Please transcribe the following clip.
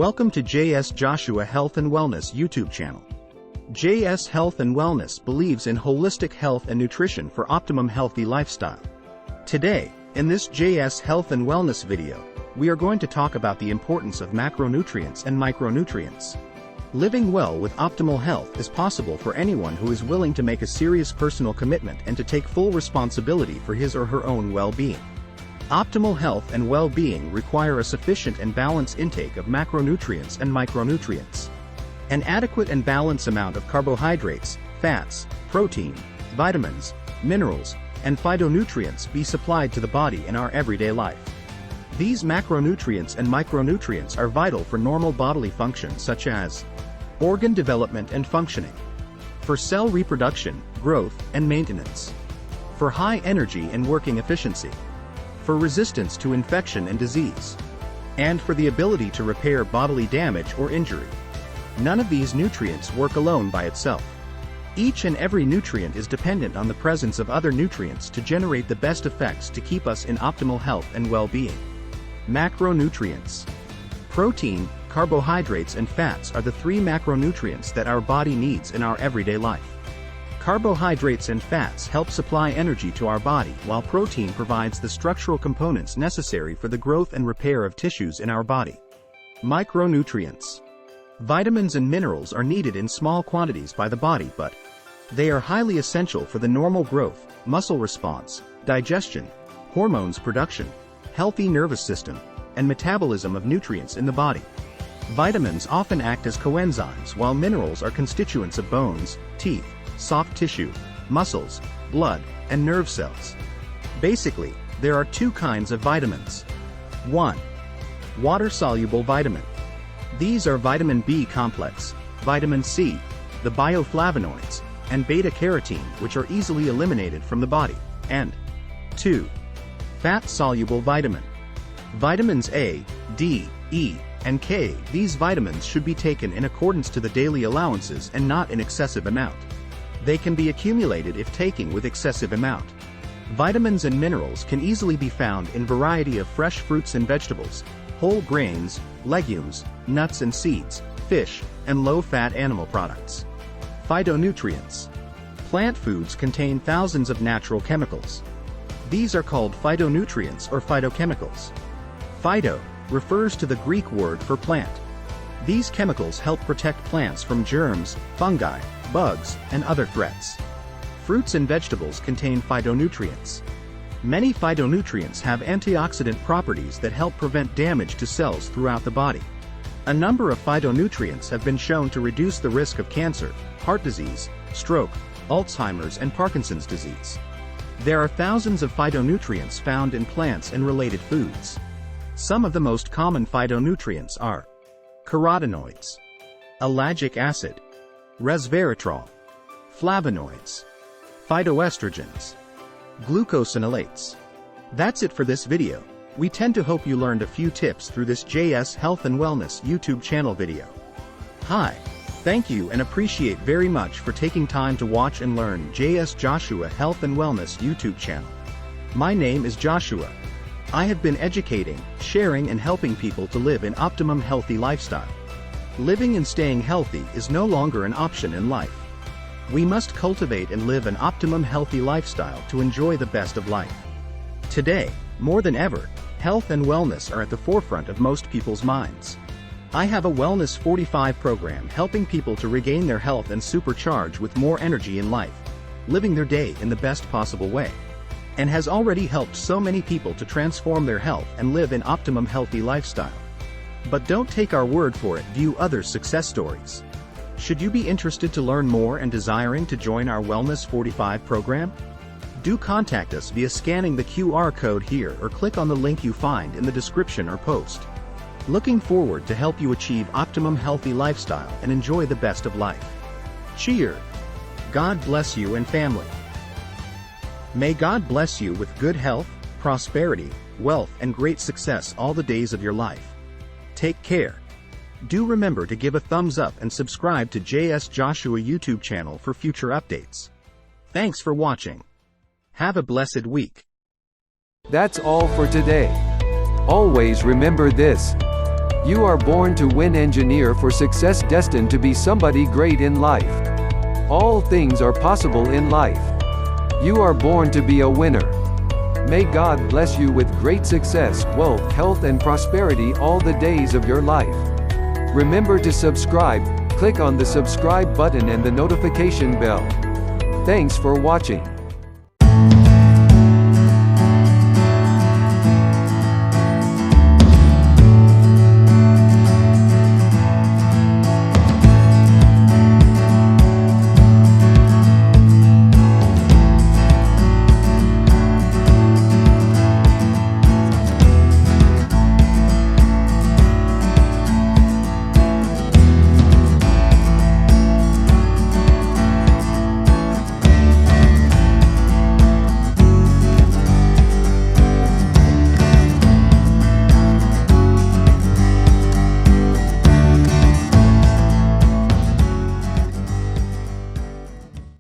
Welcome to JS Joshua Health and Wellness YouTube channel. JS Health and Wellness believes in holistic health and nutrition for optimum healthy lifestyle. Today, in this JS Health and Wellness video, we are going to talk about the importance of macronutrients and micronutrients. Living well with optimal health is possible for anyone who is willing to make a serious personal commitment and to take full responsibility for his or her own well-being. Optimal health and well-being require a sufficient and balanced intake of macronutrients and micronutrients. An adequate and balanced amount of carbohydrates, fats, protein, vitamins, minerals, and phytonutrients be supplied to the body in our everyday life. These macronutrients and micronutrients are vital for normal bodily functions such as organ development and functioning, for cell reproduction, growth, and maintenance, for high energy and working efficiency, for resistance to infection and disease, and for the ability to repair bodily damage or injury. None of these nutrients work alone by itself. Each and every nutrient is dependent on the presence of other nutrients to generate the best effects to keep us in optimal health and well-being. Macronutrients. Protein, carbohydrates, and fats are the three macronutrients that our body needs in our everyday life. Carbohydrates and fats help supply energy to our body, while protein provides the structural components necessary for the growth and repair of tissues in our body. Micronutrients. Vitamins and minerals are needed in small quantities by the body, but they are highly essential for the normal growth, muscle response, digestion, hormones production, healthy nervous system, and metabolism of nutrients in the body. Vitamins often act as coenzymes, while minerals are constituents of bones, teeth, soft tissue, muscles, blood, and nerve cells. Basically, there are two kinds of vitamins. 1. Water-soluble vitamin. These are vitamin B complex, vitamin C, the bioflavonoids, and beta-carotene, which are easily eliminated from the body. And 2. Fat-soluble vitamin. Vitamins A, D, E, and K. These vitamins should be taken in accordance to the daily allowances and not in excessive amount. They can be accumulated if taken with excessive amount. Vitamins and minerals can easily be found in variety of fresh fruits and vegetables, whole grains, legumes, nuts and seeds, fish, and low-fat animal products. Phytonutrients. Plant foods contain thousands of natural chemicals. These are called phytonutrients or phytochemicals. Phyto refers to the Greek word for plant. These chemicals help protect plants from germs, fungi, bugs, and other threats. Fruits and vegetables contain phytonutrients. Many phytonutrients have antioxidant properties that help prevent damage to cells throughout the body. A number of phytonutrients have been shown to reduce the risk of cancer, heart disease, stroke, Alzheimer's, and Parkinson's disease. There are thousands of phytonutrients found in plants and related foods. Some of the most common phytonutrients are carotenoids, ellagic acid, resveratrol, flavonoids, phytoestrogens, glucosinolates. That's it for this video. We tend to hope you learned a few tips through this JS Health and Wellness YouTube channel video. Hi, thank you and appreciate very much for taking time to watch and learn JS Joshua Health and Wellness YouTube channel. My name is Joshua. I have been educating, sharing, and helping people to live an optimum healthy lifestyle. Living and staying healthy is no longer an option in life. We must cultivate and live an optimum healthy lifestyle to enjoy the best of life. Today, more than ever, health and wellness are at the forefront of most people's minds. I have a Wellness 45 program helping people to regain their health and supercharge with more energy in life, living their day in the best possible way, and has already helped so many people to transform their health and live an optimum healthy lifestyle. But don't take our word for it, view other success stories. Should you be interested to learn more and desiring to join our Wellness 45 program? Do contact us via scanning the QR code here or click on the link you find in the description or post. Looking forward to help you achieve optimum healthy lifestyle and enjoy the best of life. Cheer! God bless you and family. May God bless you with good health, prosperity, wealth, and great success all the days of your life. Take care. Do remember to give a thumbs up and subscribe to JS Joshua YouTube channel for future updates. Thanks for watching. Have a blessed week. That's all for today. Always remember this. You are born to win. Engineer for success, destined to be somebody great in life. All things are possible in life. You are born to be a winner. May God bless you with great success, wealth, health and prosperity all the days of your life. Remember to subscribe, click on the subscribe button and the notification bell. Thanks for watching.